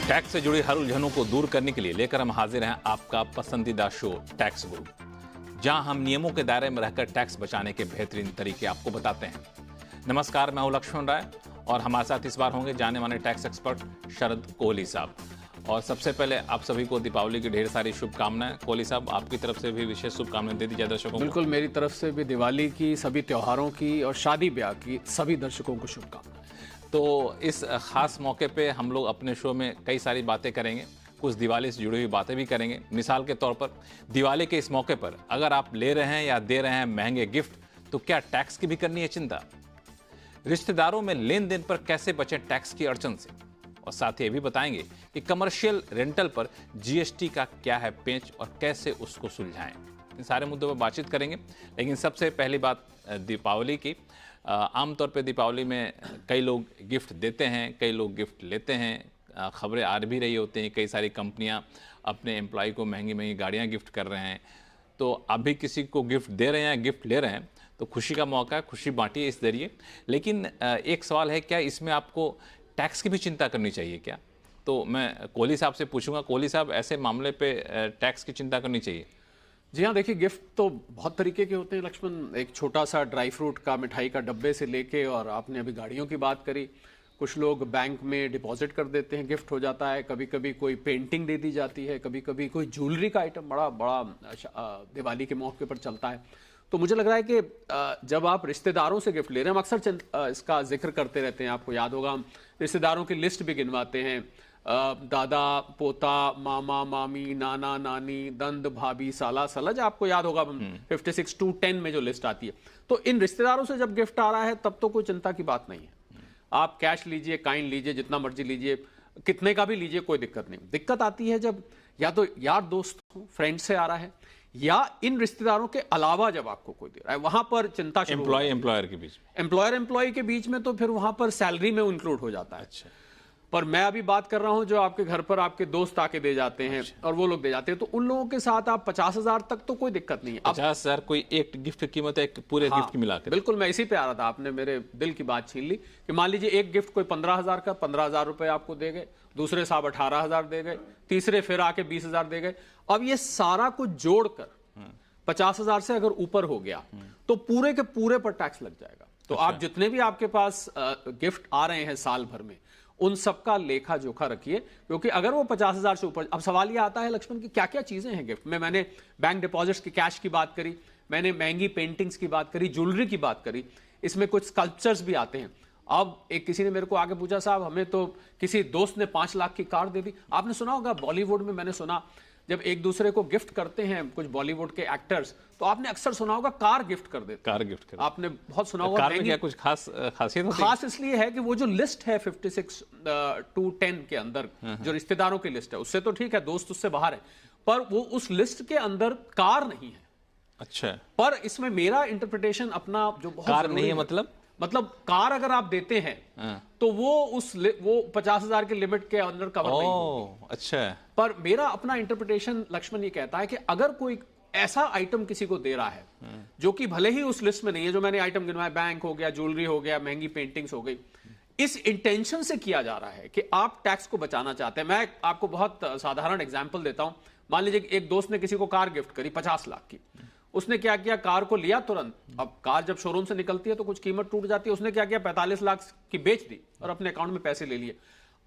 Tax से जुड़ी हर उलझनों को दूर करने के लिए लेकर हम हाजिर हैं आपका पसंदीदा शो टैक्स गुरु, जहां हम नियमों के दायरे में रहकर टैक्स बचाने के बेहतरीन तरीके आपको बताते हैं। नमस्कार, मैं हूं लक्ष्मण राय और हमारे साथ इस बार होंगे जाने माने टैक्स एक्सपर्ट शरद कोहली साहब। और सबसे पहले आप सभी को दीपावली की ढेर सारी शुभकामनाएं। कोहली साहब, आपकी तरफ से भी विशेष शुभकामनाएं दे दीजिए दर्शकों को। बिल्कुल, मेरी तरफ से भी दिवाली की, सभी त्योहारों की और शादी ब्याह की सभी दर्शकों को शुभकामनाएं। तो इस खास मौके पे हम लोग अपने शो में कई सारी बातें करेंगे, कुछ दिवाली से जुड़ी हुई बातें भी करेंगे। मिसाल के तौर पर दिवाली के इस मौके पर अगर आप ले रहे हैं या दे रहे हैं महंगे गिफ्ट, तो क्या टैक्स की भी करनी है चिंता? रिश्तेदारों में लेन देन पर कैसे बचें टैक्स की अड़चन से? और साथ ही ये भी बताएंगे कि कमर्शियल रेंटल पर जीएसटी का क्या है पेंच और कैसे उसको सुलझाएं। इन सारे मुद्दों पर बातचीत करेंगे, लेकिन सबसे पहली बात दीपावली की। आमतौर पे दीपावली में कई लोग गिफ्ट देते हैं, कई लोग गिफ्ट लेते हैं। खबरें आ भी रही होती हैं, कई सारी कंपनियां अपने एम्प्लॉय को महंगी महंगी गाड़ियां गिफ्ट कर रहे हैं। तो आप भी किसी को गिफ्ट दे रहे हैं, गिफ्ट ले रहे हैं, तो खुशी का मौका है, खुशी बांटिए इस जरिए। लेकिन एक सवाल है, क्या इसमें आपको टैक्स की भी चिंता करनी चाहिए क्या? तो मैं कोहली साहब से पूछूंगा। कोहली साहब, ऐसे मामले पे टैक्स की चिंता करनी चाहिए? जी हाँ, देखिए, गिफ्ट तो बहुत तरीके के होते हैं लक्ष्मण। एक छोटा सा ड्राई फ्रूट का, मिठाई का डब्बे से लेके, और आपने अभी गाड़ियों की बात करी, कुछ लोग बैंक में डिपॉजिट कर देते हैं, गिफ्ट हो जाता है। कभी कभी कोई पेंटिंग दे दी जाती है, कभी कभी कोई ज्वेलरी का आइटम बड़ा बड़ा दिवाली के मौके पर चलता है। तो मुझे लग रहा है कि जब आप रिश्तेदारों से गिफ्ट ले रहे हैं, हम अक्सर इसका जिक्र करते रहते हैं, आपको याद होगा, हम रिश्तेदारों की लिस्ट भी गिनवाते हैं। दादा, पोता, मामा, मामी, नाना, नानी, दंद, भाभी, साला, सलज, आपको याद होगा 56 to 10 में जो लिस्ट आती है। तो इन रिश्तेदारों से जब गिफ्ट आ रहा है तब तो कोई चिंता की बात नहीं है। आप कैश लीजिए, काइन लीजिए, जितना मर्जी लीजिए, कितने का भी लीजिए, कोई दिक्कत नहीं। दिक्कत आती है जब या तो यार दोस्त फ्रेंड से आ रहा है, या इन रिश्तेदारों के अलावा जब आपको कोई दे रहा है, वहां पर चिंता शुरू। एम्प्लॉयर के बीच में, एम्प्लॉयर के बीच में, तो फिर वहां पर सैलरी में इंक्लूड हो जाता है। अच्छा। पर मैं अभी बात कर रहा हूं जो आपके घर पर आपके दोस्त आके दे जाते हैं, और वो लोग दे जाते हैं, तो उन लोगों के साथ आप 50,000 तक तो कोई दिक्कत नहीं है। 50,000 कोई एक गिफ्ट की कीमत है, एक पूरे गिफ्ट की मिलाकर? बिल्कुल, मैं इसी पे आ रहा था, आपने मेरे दिल की बात छीन ली कि मान लीजिए एक गिफ्ट कोई 15,000 का, 15,000 रुपए आपको दे गए, दूसरे साहब 18,000 दे गए, तीसरे फिर आके 20,000 दे गए। अब ये सारा कुछ जोड़कर 50,000 से अगर ऊपर हो गया तो पूरे के पूरे पर टैक्स लग जाएगा। तो आप जितने भी आपके पास गिफ्ट आ रहे हैं साल भर में, उन सबका लेखा जोखा रखिए, क्योंकि अगर वो 50,000 से ऊपर। अब सवाल ये आता है लक्ष्मण कि क्या क्या चीजें हैं गिफ्ट में। मैंने बैंक डिपॉजिट्स की, कैश की बात करी, मैंने महंगी पेंटिंग्स की बात करी, ज्वेलरी की बात करी, इसमें कुछ स्कल्पचर्स भी आते हैं। अब एक किसी ने मेरे को आगे पूछा, साहब हमें तो किसी दोस्त ने 5 लाख की कार दे दी। आपने सुना होगा बॉलीवुड में, मैंने सुना जब एक दूसरे को गिफ्ट करते हैं कुछ बॉलीवुड के एक्टर्स, तो आपने अक्सर सुना होगा कार गिफ्ट कर देते। कार गिफ्ट कर, आपने बहुत सुना होगा। कार में क्या कुछ खासियत होती है? खास इसलिए है कि वो जो लिस्ट है 56 to 10 के अंदर, जो रिश्तेदारों की लिस्ट है, उससे तो ठीक है, दोस्त उससे बाहर है, पर वो उस लिस्ट के अंदर कार नहीं है। अच्छा। पर इसमें मेरा इंटरप्रिटेशन अपना जो बहुत कार नहीं है, मतलब कार अगर आप देते हैं तो वो 50,000 के लिमिट के अंदर कवर नहीं होगी। अच्छा। पर मेरा अपना इंटरप्रिटेशन लक्ष्मण ये कहता है कि अगर कोई ऐसा आइटम किसी को दे रहा है जो कि भले ही उस लिस्ट में नहीं है, जो मैंने आइटम गिनवाया, बैंक हो गया, ज्वेलरी हो गया, महंगी पेंटिंग्स हो गई, इस इंटेंशन से किया जा रहा है कि आप टैक्स को बचाना चाहते हैं। मैं आपको बहुत साधारण एग्जाम्पल देता हूं। मान लीजिए एक दोस्त ने किसी को कार गिफ्ट करी 50 लाख की। उसने क्या किया, कार को लिया तुरंत। अब कार जब शोरूम से निकलती है तो कुछ कीमत टूट जाती है। उसने क्या किया, 45 लाख की बेच दी और अपने अकाउंट में पैसे ले लिए।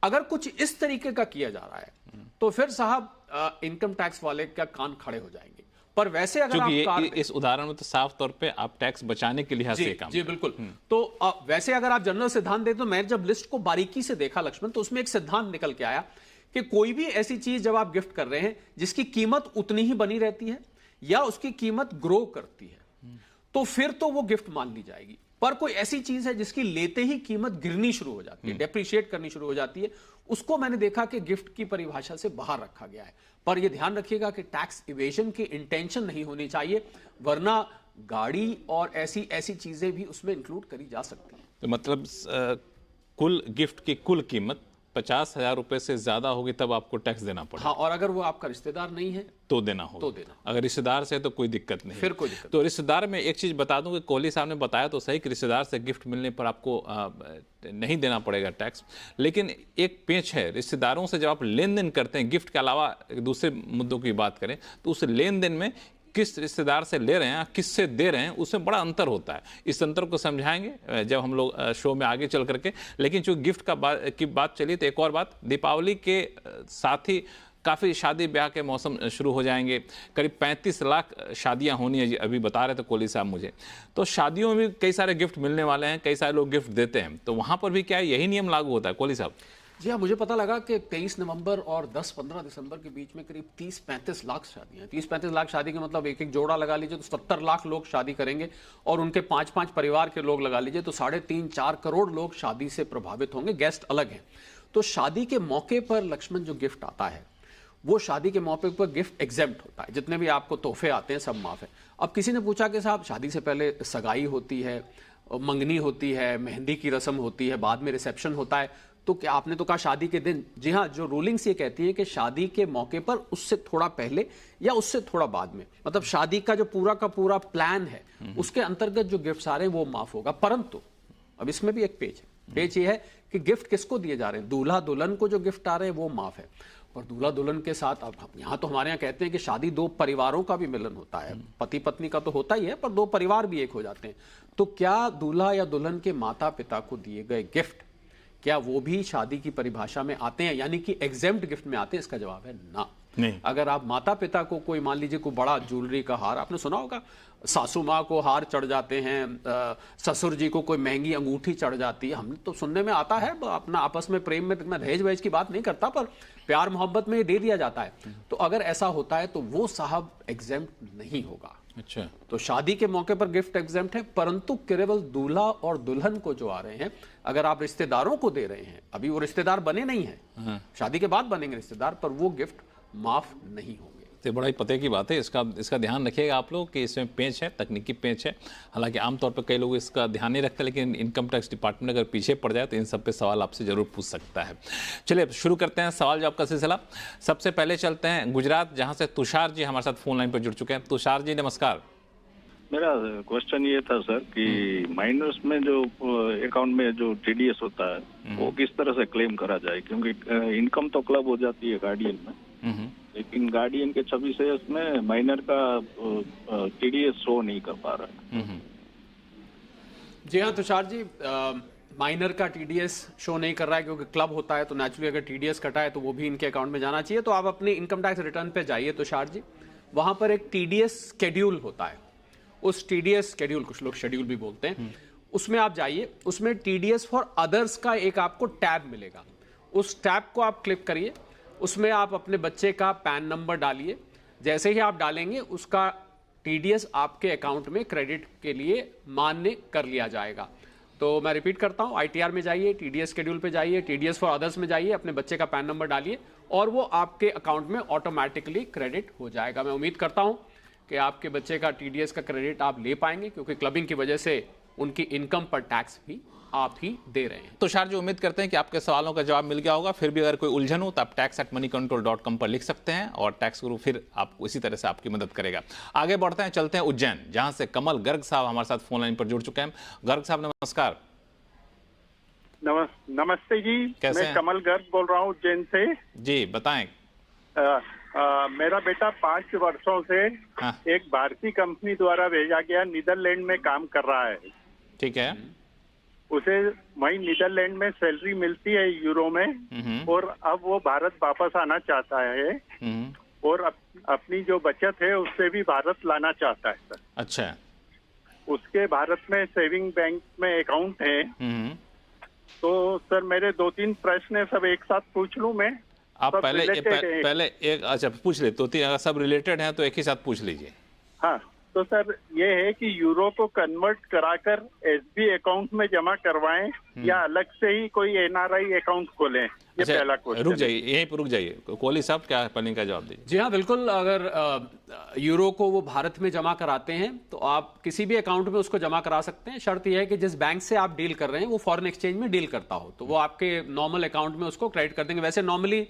अगर कुछ इस तरीके का किया जा रहा है तो फिर साहब इनकम टैक्स वाले क्या कान खड़े हो जाएंगे। पर वैसे अगर आप कार, इस उदाहरण में तो साफ तौर पे आप टैक्स बचाने के लिहाज से काम। जी बिल्कुल। तो वैसे अगर आप जनरल सिद्धांत दें, तो मैं जब लिस्ट को बारीकी से देखा लक्ष्मण, तो उसमें एक सिद्धांत निकल के आया कि कोई भी ऐसी चीज जब आप गिफ्ट कर रहे हैं जिसकी कीमत उतनी ही बनी रहती है या उसकी कीमत ग्रो करती है, तो फिर तो वो गिफ्ट मान ली जाएगी। पर कोई ऐसी चीज है जिसकी लेते ही कीमत गिरनी शुरू हो जाती है, डेप्रिशिएट करनी शुरू हो जाती है, उसको मैंने देखा कि गिफ्ट की परिभाषा से बाहर रखा गया है। पर यह ध्यान रखिएगा कि टैक्स इवेजन की इंटेंशन नहीं होनी चाहिए, वरना गाड़ी और ऐसी चीजें भी उसमें इंक्लूड करी जा सकती हैं। तो मतलब कुल गिफ्ट की कुल कीमत 50,000 रुपए से ज्यादा होगी तब आपको टैक्स देना पड़ेगा। हाँ, और अगर वो आपका रिश्तेदार नहीं है तो देना होगा। तो देना। अगर रिश्तेदार से है तो कोई दिक्कत नहीं। फिर कोई दिक्कत तो रिश्तेदार में एक चीज बता दूं कि कोहली साहब ने बताया तो सही कि रिश्तेदार से गिफ्ट मिलने पर आपको नहीं देना पड़ेगा टैक्स, लेकिन एक पेच है, रिश्तेदारों से जब आप लेन देन करते हैं, गिफ्ट के अलावा दूसरे मुद्दों की बात करें तो उस लेन देन में किस रिश्तेदार से ले रहे हैं, किससे दे रहे हैं, उसमें बड़ा अंतर होता है। इस अंतर को समझाएंगे जब हम लोग शो में आगे चल करके। लेकिन जो गिफ्ट की बात चली तो एक और बात, दीपावली के साथ ही काफ़ी शादी ब्याह के मौसम शुरू हो जाएंगे। करीब 35 लाख शादियां होनी है, अभी बता रहे थे कोहली साहब मुझे। तो शादियों में भी कई सारे गिफ्ट मिलने वाले हैं, कई सारे लोग गिफ्ट देते हैं, तो वहाँ पर भी क्या है, यही नियम लागू होता है कोहली साहब? जी हाँ, मुझे पता लगा कि 23 नवंबर और 10-15 दिसंबर के बीच में करीब 30-35 लाख शादियां। 30-35 लाख शादी के मतलब एक एक जोड़ा लगा लीजिए तो 70 लाख लोग शादी करेंगे, और उनके 5-5 परिवार के लोग लगा लीजिए तो 3.5-4 करोड़ लोग शादी से प्रभावित होंगे। गेस्ट अलग हैं। तो शादी के मौके पर लक्ष्मण जो गिफ्ट आता है वो शादी के मौके पर गिफ्ट एग्जेम्प्ट होता है। जितने भी आपको तोहफे आते हैं सब माफ है। अब किसी ने पूछा कि साहब शादी से पहले सगाई होती है, मंगनी होती है, मेहंदी की रस्म होती है, बाद में रिसेप्शन होता है, तो क्या आपने तो कहा शादी के दिन? जी हाँ, जो रूलिंग्स ये कहती है कि शादी के मौके पर उससे थोड़ा पहले या उससे थोड़ा बाद में, मतलब शादी का जो पूरा का पूरा प्लान है उसके अंतर्गत जो गिफ्ट्स आ रहे हैं वो माफ होगा। परंतु अब इसमें भी एक पेच है। पेच ये है कि गिफ्ट किसको दिए जा रहे हैं। दूल्हा दुल्हन को जो गिफ्ट आ रहे हैं वो माफ है, और दूल्हा दुल्हन के साथ अब यहाँ तो हमारे यहाँ कहते हैं कि शादी दो परिवारों का भी मिलन होता है। पति पत्नी का तो होता ही है, पर दो परिवार भी एक हो जाते हैं। तो क्या दूल्हा या दुल्हन के माता पिता को दिए गए गिफ्ट, क्या वो भी शादी की परिभाषा में आते हैं, यानी कि एग्जेम्प्ट गिफ्ट में आते हैं? इसका जवाब है ना। नहीं। अगर आप माता पिता को कोई, मान लीजिए कोई बड़ा ज्वेलरी का हार, आपने सुना होगा सासू माँ को हार चढ़ जाते हैं, ससुर जी को कोई महंगी अंगूठी चढ़ जाती है, हमने तो सुनने में आता है, अपना आपस में प्रेम में, मैं दहेज वहेज की बात नहीं करता, पर प्यार मोहब्बत में ये दे दिया जाता है। तो अगर ऐसा होता है तो वो साहब एग्जेम्प्ट नहीं होगा। अच्छा, तो शादी के मौके पर गिफ्ट एग्जेम्प्ट है, परंतु केवल दूल्हा और दुल्हन को जो आ रहे हैं, अगर आप रिश्तेदारों को दे रहे हैं, अभी वो रिश्तेदार बने नहीं हैं, शादी के बाद बनेंगे रिश्तेदार, पर वो गिफ्ट माफ नहीं होंगे। तो बड़ा ही पते की बात है। इसका ध्यान रखिएगा आप लोग कि इसमें पेच है, तकनीकी पेच है। हालांकि आमतौर पर कई लोग इसका ध्यान नहीं रखते, लेकिन इनकम टैक्स डिपार्टमेंट अगर पीछे पड़ जाए तो इन सब पे सवाल आपसे जरूर पूछ सकता है। चलिए शुरू करते हैं सवाल जवाब का सिलसिला। सबसे पहले चलते हैं गुजरात, जहाँ से तुषार जी हमारे साथ फोन लाइन पर जुड़ चुके हैं। तुषार जी नमस्कार। मेरा क्वेश्चन ये था सर कि माइनर्स में जो अकाउंट में जो टीडीएस होता है वो किस तरह से क्लेम करा जाए, क्योंकि इनकम तो क्लब हो जाती है गार्डियन में, लेकिन गार्डियन के 26 ईयर्स में माइनर का टीडीएस शो नहीं कर पा रहा है। जी हाँ तुषार जी, माइनर का टीडीएस शो नहीं कर रहा है क्योंकि क्लब होता है, तो नेचुरली अगर टीडीएस कटा है तो वो भी इनके अकाउंट में जाना चाहिए। तो आप अपने इनकम टैक्स रिटर्न पे जाइए तुषार जी, वहां पर एक टीडीएस शेड्यूल होता है। उस टीडीएस शेड्यूल, कुछ लोग शेड्यूल भी बोलते हैं, उसमें आप जाइए, उसमें टीडीएस फॉर अदर्स का एक आपको टैब मिलेगा। उस टैब को आप क्लिक करिए, उसमें आप अपने बच्चे का पैन नंबर डालिए। जैसे ही आप डालेंगे उसका टीडीएस आपके अकाउंट में क्रेडिट के लिए मान्य कर लिया जाएगा। तो मैं रिपीट करता हूं, आईटीआर में जाइए, टीडीएस शेड्यूल पे जाइए, टीडीएस फॉर अदर्स में जाइए, अपने बच्चे का पैन नंबर डालिए और वो आपके अकाउंट में ऑटोमेटिकली क्रेडिट हो जाएगा। मैं उम्मीद करता हूं कि आपके बच्चे का टीडीएस का क्रेडिट आप ले पाएंगे, क्योंकि क्लबिंग की वजह से उनकी इनकम पर टैक्स भी आप ही दे रहे हैं। तुषार जी, उम्मीद करते हैं कि आपके सवालों का जवाब मिल गया होगा। फिर भी अगर कोई उलझन हो तो आप tax@moneycontrol.com पर लिख सकते हैं और टैक्स गुरु फिर आपको इसी तरह से आपकी मदद करेगा। आगे बढ़ते हैं, चलते हैं उज्जैन, जहां से कमल गर्ग साहब हमारे साथ फोन लाइन पर जुड़ चुके हैं। गर्ग साहब नमस्कार। नमस्ते जी, कैसे मैं हैं? कमल गर्ग बोल रहा हूँ उज्जैन से। जी बताएं। मेरा बेटा 5 वर्षों से हाँ। एक भारतीय कंपनी द्वारा भेजा गया नीदरलैंड में काम कर रहा है। ठीक है। उसे वहीं नीदरलैंड में सैलरी मिलती है यूरो में, और अब वो भारत वापस आना चाहता है और अपनी जो बचत है उससे भी भारत लाना चाहता है सर। अच्छा। उसके भारत में सेविंग बैंक में अकाउंट है। तो सर मेरे 2-3 प्रश्न है, सब एक साथ पूछ लूं मैं? आप सब पहले related है। पहले एक अच्छा पूछ ले, तो अगर सब रिलेटेड हैं तो एक ही साथ पूछ लीजिए। हाँ, तो सर ये है कि यूरो को कन्वर्ट कराकर एसबी अकाउंट में जमा करवाएं या अलग से ही कोई एनआरआई अकाउंट खोलें, ये पहला क्वेश्चन। रुक जाइए, यहीं पर रुक जाइए। कोहली साहब, क्या पनिंग का जवाब दीजिए। जी हाँ, बिल्कुल। अगर यूरो को वो भारत में जमा कराते हैं तो आप किसी भी अकाउंट में उसको जमा करा सकते हैं। शर्त यह है कि जिस बैंक से आप डील कर रहे हैं वो फॉरेन एक्सचेंज में डील करता हो, तो वो आपके नॉर्मल अकाउंट में उसको क्रेडिट कर देंगे। वैसे नॉर्मली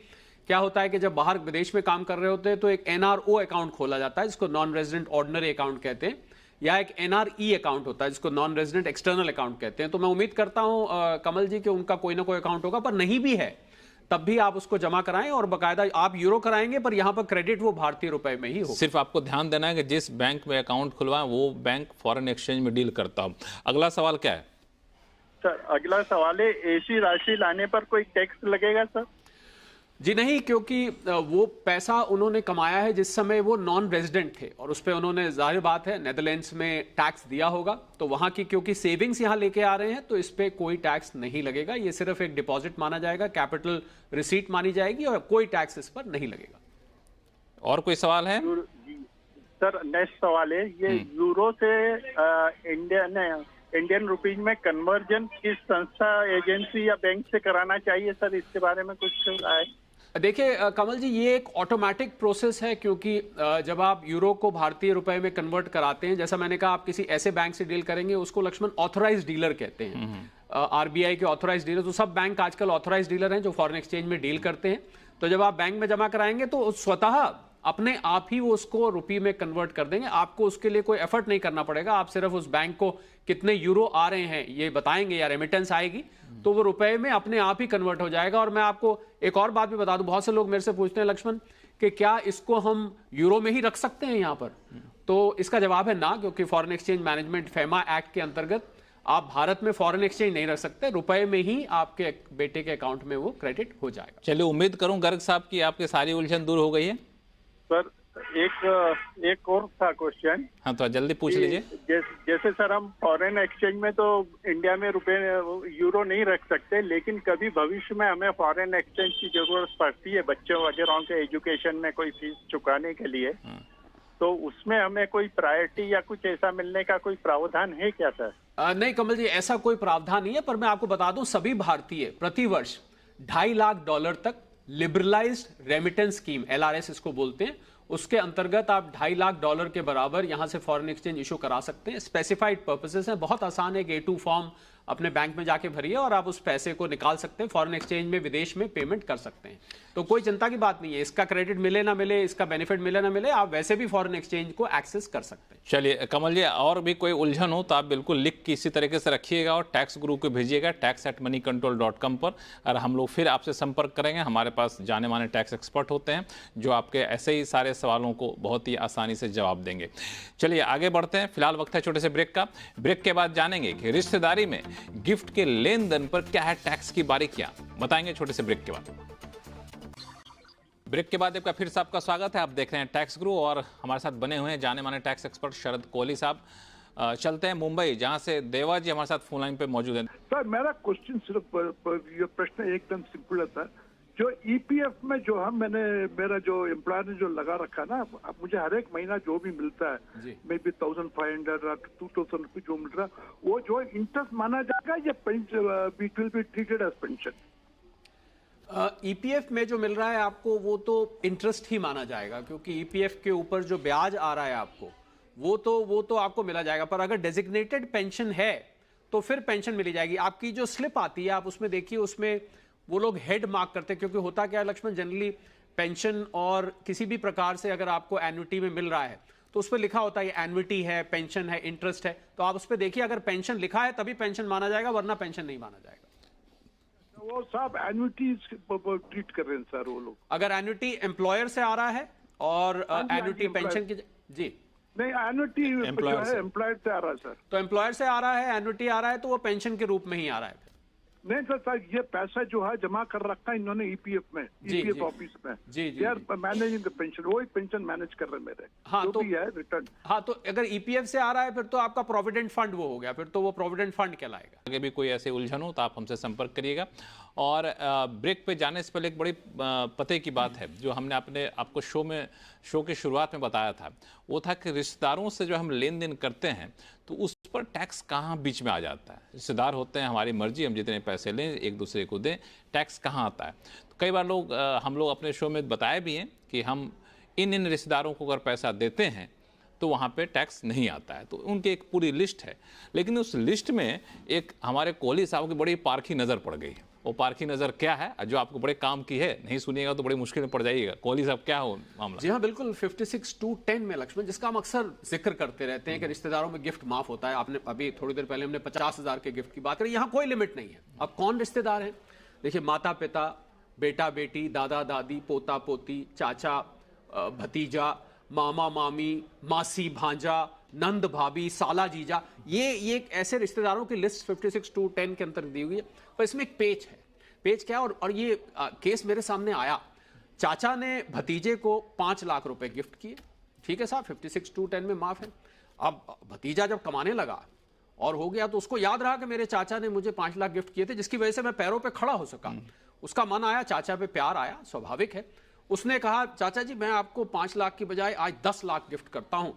क्या होता है कि जब बाहर विदेश में काम कर रहे होते हैं तो एक एनआरओ अकाउंट खोला जाता है, जिसको नॉन रेजिडेंट ऑर्डिनरी अकाउंट कहते हैं, या एक एनआरई अकाउंट होता है जिसको नॉन रेजिडेंट एक्सटर्नल अकाउंट कहते हैं। तो मैं उम्मीद करता हूं कमल जी कि उनका कोई ना कोई अकाउंट होगा, पर नहीं भी है तब भी आप उसको जमा कराएं और बाकायदा आप यूरो कराएंगे, पर यहां पर क्रेडिट वो भारतीय रुपए में ही हो। सिर्फ आपको ध्यान देना है कि जिस बैंक में अकाउंट खुलवाएं वो बैंक फॉरेन एक्सचेंज में डील करता हो। अगला सवाल क्या है सर? अगला सवाल है, ऐसी राशि लाने पर कोई टैक्स लगेगा सर? जी नहीं, क्योंकि वो पैसा उन्होंने कमाया है जिस समय वो नॉन रेजिडेंट थे, और उस पर उन्होंने, जाहिर बात है, नेदरलैंड्स में टैक्स दिया होगा, तो वहां की क्योंकि सेविंग्स यहां लेके आ रहे हैं तो इस पे कोई टैक्स नहीं लगेगा। ये सिर्फ एक डिपॉजिट माना जाएगा, कैपिटल रिसीट मानी जाएगी, और कोई टैक्स इस पर नहीं लगेगा। और कोई सवाल है? सर नेक्स्ट सवाल है, ये यूरो से इंडियन रुपीज में कन्वर्जन किस संस्था, एजेंसी या बैंक से कराना चाहिए सर? इसके बारे में कुछ आए? देखिए कमल जी, ये एक ऑटोमेटिक प्रोसेस है, क्योंकि जब आप यूरो को भारतीय रुपए में कन्वर्ट कराते हैं, जैसा मैंने कहा, आप किसी ऐसे बैंक से डील करेंगे उसको लक्ष्मण ऑथराइज डीलर कहते हैं, आरबीआई के ऑथराइज डीलर। तो सब बैंक आजकल ऑथराइज डीलर हैं जो फॉरेन एक्सचेंज में डील करते हैं। तो जब आप बैंक में जमा कराएंगे तो स्वतः अपने आप ही वो उसको रुपये में कन्वर्ट कर देंगे। आपको उसके लिए कोई एफर्ट नहीं करना पड़ेगा। आप सिर्फ उस बैंक को कितने यूरो आ रहे हैं ये बताएंगे या रेमिटेंस आएगी तो वो रुपए में अपने आप ही कन्वर्ट हो जाएगा। और मैं आपको एक और बात भी बता दूं, बहुत से लोग मेरे से पूछते हैं, लक्ष्मण, कि क्या इसको हम यूरो में ही रख सकते हैं यहाँ पर? तो इसका जवाब है ना, क्योंकि foreign exchange management FEMA act के अंतर्गत आप भारत में फॉरेन एक्सचेंज नहीं रख सकते, रुपए में ही आपके बेटे के अकाउंट में वो क्रेडिट हो जाएगा। चलिए, उम्मीद करूं गर्ग साहब की आपकी सारी उलझन दूर हो गई है। सर एक और था क्वेश्चन। हाँ, तो जल्दी पूछ लीजिए। जैसे सर हम फॉरेन एक्सचेंज में तो इंडिया में रुपए यूरो नहीं रख सकते, लेकिन कभी भविष्य में हमें फॉरेन एक्सचेंज की जरूरत पड़ती है बच्चों वगैरह के एजुकेशन में कोई फीस चुकाने के लिए, तो उसमें हमें कोई प्रायोरिटी या कुछ ऐसा मिलने का कोई प्रावधान है क्या सर? नहीं कमल जी, ऐसा कोई प्रावधान नहीं है, पर मैं आपको बता दूं, सभी भारतीय प्रतिवर्ष $2.5 लाख तक लिबरलाइज्ड रेमिटेंस स्कीम, LRS इसको बोलते हैं, उसके अंतर्गत आप $2.5 लाख के बराबर यहां से फॉरेन एक्सचेंज इशू करा सकते हैं। स्पेसिफाइड पर्पसेस हैं, बहुत आसान है। एक A2 फॉर्म अपने बैंक में जाके भरिए और आप उस पैसे को निकाल सकते हैं, फॉरेन एक्सचेंज में विदेश में पेमेंट कर सकते हैं। तो कोई चिंता की बात नहीं है, इसका क्रेडिट मिले ना मिले, इसका बेनिफिट मिले ना मिले, आप वैसे भी फॉरेन एक्सचेंज को एक्सेस कर सकते हैं। चलिए कमल जी, और भी कोई उलझन हो तो आप बिल्कुल लिख के इसी तरीके से रखिएगा और टैक्स गुरु को भेजिएगा tax@moneycontrol.com पर, और हम लोग फिर आपसे संपर्क करेंगे। हमारे पास जाने माने टैक्स एक्सपर्ट होते हैं जो आपके ऐसे ही सारे सवालों को बहुत ही आसानी से जवाब देंगे। चलिए आगे बढ़ते हैं, फिलहाल वक्त है छोटे से ब्रेक का। ब्रेक के बाद जानेंगे कि रिश्तेदारी में गिफ्ट के लेन देन पर क्या है टैक्स की बारीकियां, बताएंगे छोटे से ब्रेक के बाद। ब्रेक के बाद आपका फिर से आपका स्वागत है। आप देख रहे हैं टैक्स गुरु और हमारे साथ बने हुए हैं जाने माने टैक्स एक्सपर्ट शरद कोहली साहब। चलते हैं मुंबई, जहां से देवा जी हमारे साथ फोन लाइन पे मौजूद हैं। सर मेरा क्वेश्चन सिर्फ ये प्रश्न एकदम सिंपल है सर। जो ईपीएफ में जो हम मेरा जो एम्प्लॉयर ने जो लगा रखा है ना, अब मुझे हर एक महीना जो भी मिलता है, मे बी 1500 or 2000 रुपये जो मिल रहा है, वो जो इंटरेस्ट माना जाएगा या it will be treated age pension? EPF में जो मिल रहा है आपको वो तो इंटरेस्ट ही माना जाएगा, क्योंकि ईपीएफ के ऊपर जो ब्याज आ रहा है आपको वो तो आपको मिला जाएगा। पर अगर डेजिग्नेटेड पेंशन है तो फिर पेंशन मिली जाएगी। आपकी जो स्लिप आती है आप उसमें देखिए, उसमें वो लोग हेड मार्क करते हैं, क्योंकि होता क्या है लक्ष्मण, जनरली पेंशन और किसी भी प्रकार से अगर आपको एन्युटी में मिल रहा है तो उस पर लिखा होता है ये एन्युटी है, पेंशन है, इंटरेस्ट है, तो आप उस पर देखिए, अगर पेंशन लिखा है तभी पेंशन माना जाएगा, वरना पेंशन नहीं माना जाएगा। वो साहब एन्युटी ट्रीट कर रहे हैं सर वो लोग। अगर एन्युटी एम्प्लॉयर से आ रहा है और एन्युटी पेंशन की, जी नहीं, एन्युटी जो है एम्प्लॉयर से आ रहा है सर। तो एम्प्लॉयर से आ रहा है, एन्युटी आ रहा है, तो वो पेंशन के रूप में ही आ रहा है। नहीं सर, ये पैसा जो है जमा कर रखा है इन्होंने ईपीएफ में, ईपीएफ ऑफिस में। जी they are managing the pension, वो ही पेंशन मैनेज कर रहे मेरे। हाँ, जो तो भी है रिटर्न। हाँ, तो अगर ईपीएफ से आ रहा है फिर तो आपका प्रोविडेंट फंड वो हो गया, फिर तो वो प्रोविडेंट फंड कहलाएगा। आगे भी कोई ऐसे उलझन हो तो आप हमसे संपर्क करिएगा। और ब्रेक पे जाने से पहले एक बड़ी पते की बात है जो हमने आपको शो के शुरुआत में बताया था, वो था कि रिश्तेदारों से जो हम लेन देन करते हैं तो उस पर टैक्स कहाँ बीच में आ जाता है। रिश्तेदार होते हैं, हमारी मर्जी, हम जितने पैसे लें एक दूसरे को दें, टैक्स कहाँ आता है। तो कई बार हम लोग अपने शो में बताए भी हैं कि हम इन रिश्तेदारों को अगर पैसा देते हैं तो वहाँ पे टैक्स नहीं आता है। तो उनकी एक पूरी लिस्ट है, लेकिन उस लिस्ट में एक हमारे कोहली साहब की बड़ी पारखी नज़र पड़ गई है। वो पारखी नज़र क्या है जो आपको बड़े काम की है, नहीं सुनिएगा तो बड़ी मुश्किल में पड़ जाइएगा। कोहली साहब क्या हो मामला? जी हाँ, बिल्कुल 56(2)(10) में लक्ष्मण, जिसका हम अक्सर जिक्र करते रहते हैं कि रिश्तेदारों में गिफ्ट माफ होता है। आपने अभी थोड़ी देर पहले हमने 50,000 के गिफ्ट की बात करी, यहाँ कोई लिमिट नहीं है। अब कौन रिश्तेदार है? देखिए, माता पिता, बेटा बेटी, दादा दादी, पोता पोती, चाचा भतीजा, मामा मामी, मासी भांजा, नंद भाभी, साला जीजा, ये एक ऐसे रिश्तेदारों की लिस्ट 56(2)(10) के अंतर दी हुई है। पर इसमें एक पेज है। पेज क्या है? और ये केस मेरे सामने आया। चाचा ने भतीजे को 5 लाख रुपए गिफ्ट किए, ठीक है साहब, 56(2)(10) में माफ है। अब भतीजा जब कमाने लगा और हो गया तो उसको याद रहा कि मेरे चाचा ने मुझे 5 लाख गिफ्ट किए थे, जिसकी वजह से मैं पैरों पे खड़ा हो सका। उसका मन आया, चाचा पे प्यार आया, स्वाभाविक है। उसने कहा, चाचा जी मैं आपको 5 लाख की बजाय आज 10 लाख गिफ्ट करता हूं।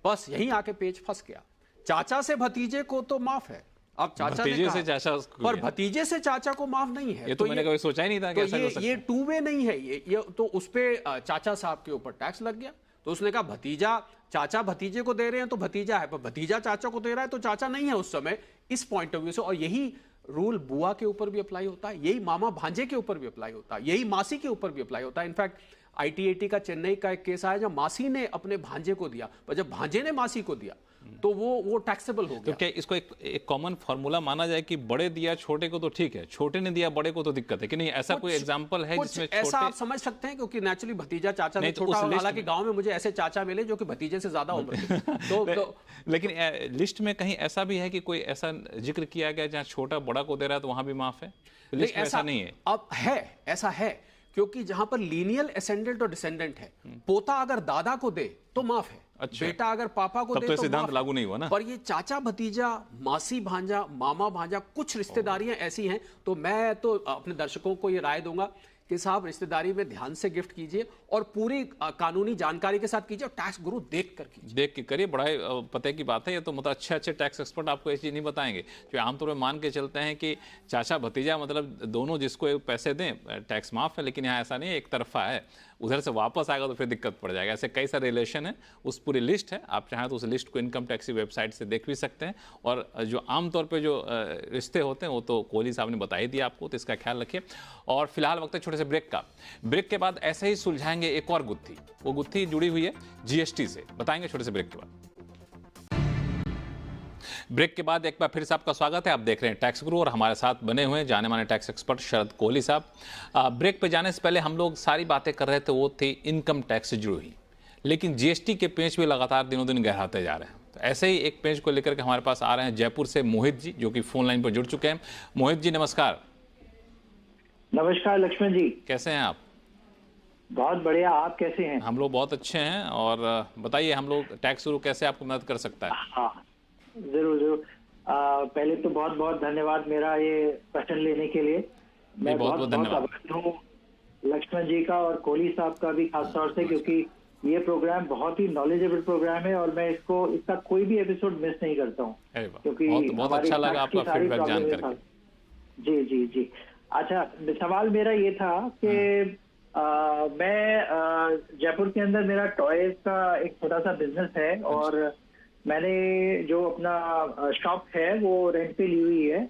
बस यहीं आके पेच फंस गया। चाचा से भतीजे को तो माफ है, अब चाचा भतीजे से चाचा, पर भतीजे से चाचा को माफ नहीं है। ये तो मैंने कभी सोचा ही नहीं था कि ऐसा हो सकता है। ये टू वे नहीं है। ये तो उस पे चाचा साहब के ऊपर टैक्स लग गया। तो उसने कहा, भतीजा चाचा भतीजे को दे रहे हैं तो भतीजा है, पर भतीजा चाचा को दे रहा है तो चाचा नहीं है उस समय, इस पॉइंट ऑफ व्यू से। और यही रूल बुआ के ऊपर भी अप्लाई होता है, यही मामा भांजे के ऊपर भी अप्लाई होता है, यही मासी के ऊपर भी अप्लाई होता है। इनफैक्ट ITAT का चेन्नई का एक केस आया जब मासी ने अपने भांजे को दिया, पर जब भांजे ने मासी को दिया तो वो टैक्सेबल हो गया। तो क्या इसको एक कॉमन फार्मूला माना जाए कि बड़े दिया छोटे को तो ठीक है, छोटे ने दिया बड़े को तो दिक्कत है कि नहीं? ऐसा कोई एग्जांपल है जिसमें ऐसा आप समझ सकते हैं? क्योंकि नेचुरली भतीजा चाचा से छोटा, हालांकि गांव में मुझे ऐसे चाचा मिले जो कि भतीजे से ज्यादा उम्र के। तो लेकिन लिस्ट में कहीं ऐसा भी है कि कोई ऐसा जिक्र किया गया जहां छोटा बड़ा को दे रहा है तो वहां भी माफ है? लिस्ट में ऐसा नहीं है। अब है, ऐसा है, क्योंकि जहां पर लीनियल एसेंडेंट और डिसेंडेंट है, पोता अगर दादा को दे तो माफ है। अच्छा। बेटा अगर पापा को दे तो सिद्धांत लागू नहीं हुआ ना। पर ये चाचा भतीजा, मासी भांजा, मामा भांजा, कुछ रिश्तेदारियां ऐसी हैं। तो मैं तो अपने दर्शकों को ये राय दूंगा कि साहब रिश्तेदारी में ध्यान से गिफ्ट कीजिए और पूरी कानूनी जानकारी के साथ कीजिए और टैक्स गुरु देख कर कीजिए। देख के करिए, बड़ा पते की बात है ये तो। मतलब अच्छे टैक्स एक्सपर्ट आपको ये चीज़ नहीं बताएंगे जो आमतौर पर मान के चलते हैं कि चाचा भतीजा मतलब दोनों जिसको पैसे दें टैक्स माफ है, लेकिन यहाँ ऐसा नहीं है, एक तरफा है। उधर से वापस आएगा तो फिर दिक्कत पड़ जाएगा। ऐसे कई सारे रिलेशन है, उस पूरी लिस्ट है। आप चाहें तो उस लिस्ट को इनकम टैक्स की वेबसाइट से देख भी सकते हैं। और जो आमतौर पे जो रिश्ते होते हैं वो तो कोहली साहब ने बता ही दिया आपको, तो इसका ख्याल रखिए। और फिलहाल वक्त है छोटे से ब्रेक का। ब्रेक के बाद ऐसे ही सुलझाएंगे एक और गुत्थी। वो गुत्थी जुड़ी हुई है GST से, बताएंगे छोटे से ब्रेक के बाद। ब्रेक के बाद एक बार फिर से आपका स्वागत है। आप देख रहे हैं टैक्स गुरु और हमारे साथ बने हुए हैं जाने माने टैक्स एक्सपर्ट शरद कोहली साहब। ब्रेक पे जाने से पहले हम लोग सारी बातें कर रहे थे, वो थी इनकम टैक्स से जुड़ी हुई, लेकिन GST के पेंच भी लगातार दिनों दिन गहराते जा रहे हैं। तो ऐसे ही एक पेंच को लेकर के हमारे पास आ रहे हैं जयपुर से मोहित जी, जो कि फोन लाइन पर जुड़ चुके हैं। मोहित जी नमस्कार। नमस्कार लक्ष्मण जी, कैसे हैं आप? बहुत बढ़िया, आप कैसे हैं? हम लोग बहुत अच्छे हैं। और बताइए हम लोग टैक्स गुरु कैसे आपको मदद कर सकता है? हाँ जरूर जरूर। पहले तो बहुत बहुत धन्यवाद मेरा ये प्रश्न लेने के लिए। मैं बहुत धन्यवाद हूँ लक्ष्मण जी का और कोहली साहब का भी खास तौर से, क्योंकि ये प्रोग्राम बहुत ही नॉलेजेबल प्रोग्राम है और मैं इसका कोई भी एपिसोड मिस नहीं करता हूँ, क्योंकि बहुत अच्छा लगा आपका फीडबैक जान करके। जी जी जी। अच्छा, सवाल मेरा ये था कि मैं जयपुर के अंदर मेरा टॉयज का एक छोटा सा बिजनेस है और मैंने जो अपना शॉप है वो रेंट पे ली हुई है।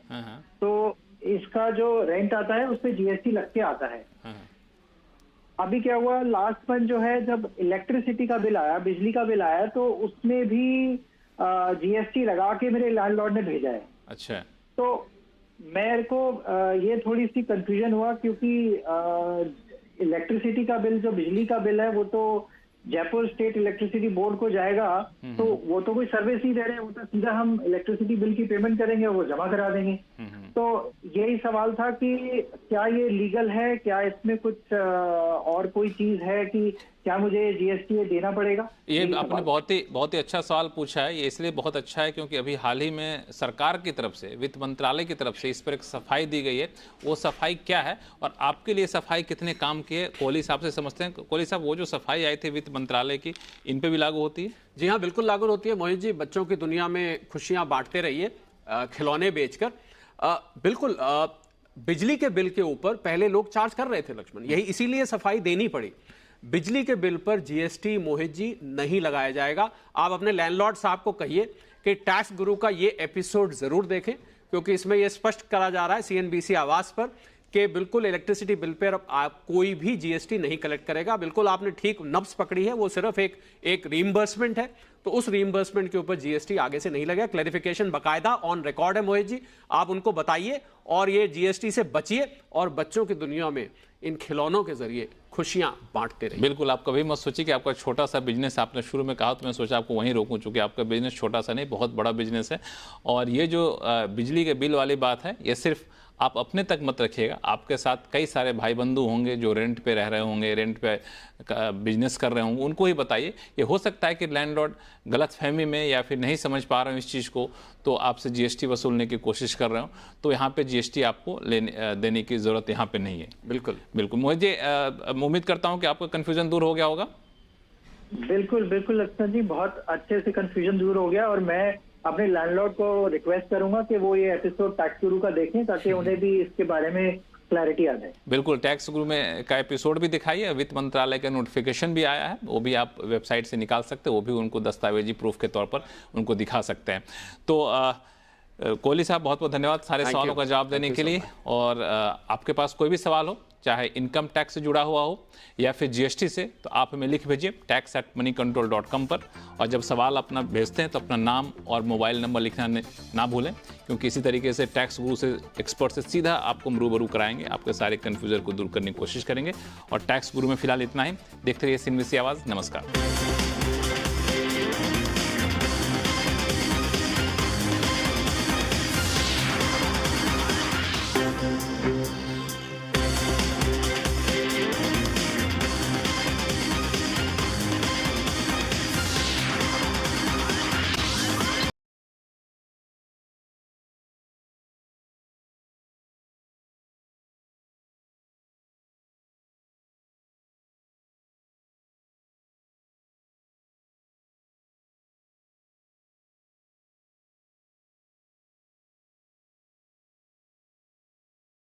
तो इसका जो रेंट आता है उस पे GST लग के आता है। अभी क्या हुआ, लास्ट मंथ जो है जब इलेक्ट्रिसिटी का बिल आया, बिजली का बिल आया, तो उसमें भी GST लगा के मेरे लैंडलॉर्ड ने भेजा है। अच्छा। तो मेरे को ये थोड़ी सी कंफ्यूजन हुआ, क्योंकि इलेक्ट्रिसिटी का बिल, जो बिजली का बिल है, वो तो जयपुर स्टेट इलेक्ट्रिसिटी बोर्ड को जाएगा, तो वो तो कोई सर्विस नहीं दे रहे हैं, वो तो सीधा हम इलेक्ट्रिसिटी बिल की पेमेंट करेंगे, वो जमा करा देंगे। तो यही सवाल था कि क्या ये लीगल है, क्या इसमें कुछ और कोई चीज है कि क्या मुझे जीएसटी देना पड़ेगा? ये आपने बहुत ही अच्छा सवाल पूछा है। ये इसलिए बहुत अच्छा है क्योंकि अभी हाल ही में सरकार की तरफ से, वित्त मंत्रालय की तरफ से इस पर एक सफाई दी गई है। वो सफाई क्या है और आपके लिए सफाई कितने काम की है, कोहली साहब से समझते हैं। कोहली साहब, वो जो सफाई आई थी वित्त मंत्रालय की, इन पे भी लागू होती है? जी हाँ, बिल्कुल लागू होती है मोहित जी। बच्चों की दुनिया में खुशियां बांटते रहिए खिलौने बेचकर। बिल्कुल बिजली के बिल के ऊपर पहले लोग चार्ज कर रहे थे लक्ष्मण, यही इसीलिए सफाई देनी पड़ी। बिजली के बिल पर जीएसटी मोहित जी नहीं लगाया जाएगा। आप अपने लैंडलॉर्ड साहब को कहिए कि टैक्स गुरु का ये एपिसोड जरूर देखें, क्योंकि इसमें यह स्पष्ट करा जा रहा है सीएनबीसी आवाज पर कि बिल्कुल इलेक्ट्रिसिटी बिल पर आप कोई भी जीएसटी नहीं कलेक्ट करेगा। बिल्कुल आपने ठीक नब्ज पकड़ी है, वो सिर्फ एक रीइंबर्समेंट है, तो उस रीइंबर्समेंट के ऊपर जीएसटी आगे से नहीं लगेगा। क्लैरिफिकेशन बकायदा ऑन रिकॉर्ड है मोहित जी, आप उनको बताइए और ये जीएसटी से बचिए और बच्चों की दुनिया में इन खिलौनों के जरिए खुशियां बांटते रहिए। बिल्कुल, आप कभी मत सोचिए कि आपका छोटा सा बिजनेस, आपने शुरू में कहा तो मैं सोचा आपको वहीं रोकूं, चूंकि आपका बिजनेस छोटा सा नहीं, बहुत बड़ा बिजनेस है। और ये जो बिजली के बिल वाली बात है, ये सिर्फ आप अपने तक मत रखिएगा, आपके साथ कई सारे भाई बंधु होंगे जो रेंट पे रह रहे होंगे, रेंट पे बिजनेस कर रहे होंगे, उनको ही बताइए। ये हो सकता है कि लैंडलॉर्ड गलतफहमी में या फिर नहीं समझ पा रहे हो इस चीज़ को, तो आपसे जीएसटी वसूलने की कोशिश कर रहे हो, तो यहाँ पे जीएसटी आपको देने की ज़रूरत यहाँ पे नहीं है। बिल्कुल बिल्कुल। मुझे उम्मीद करता हूँ कि आपका कन्फ्यूजन दूर हो गया होगा। बिल्कुल बिल्कुल लक्ष्मण जी, बहुत अच्छे से कंफ्यूजन दूर हो गया और मैं अपने लैंडलॉर्ड को रिक्वेस्ट करूंगा कि वो ये एपिसोड टैक्स गुरु का देखें ताकि उन्हें भी इसके बारे में क्लैरिटी आ जाए। बिल्कुल, टैक्स गुरु में का एपिसोड भी दिखाइए, वित्त मंत्रालय का नोटिफिकेशन भी आया है, वो भी आप वेबसाइट से निकाल सकते हैं, वो भी उनको दस्तावेजी प्रूफ के तौर पर उनको दिखा सकते हैं। तो कोहली साहब, बहुत बहुत धन्यवाद सारे सवालों का जवाब देने के लिए। और आपके पास कोई भी सवाल हो, चाहे इनकम टैक्स से जुड़ा हुआ हो या फिर जीएसटी से, तो आप हमें लिख भेजिए tax@moneycontrol.com पर। और जब सवाल अपना भेजते हैं तो अपना नाम और मोबाइल नंबर लिखना ना भूलें, क्योंकि इसी तरीके से टैक्स गुरु से, एक्सपर्ट से सीधा आपको रूबरू कराएंगे, आपके सारे कन्फ्यूजन को दूर करने की कोशिश करेंगे। और टैक्स गुरु में फिलहाल इतना ही। देखते रहिए CNBC आवाज़। नमस्कार।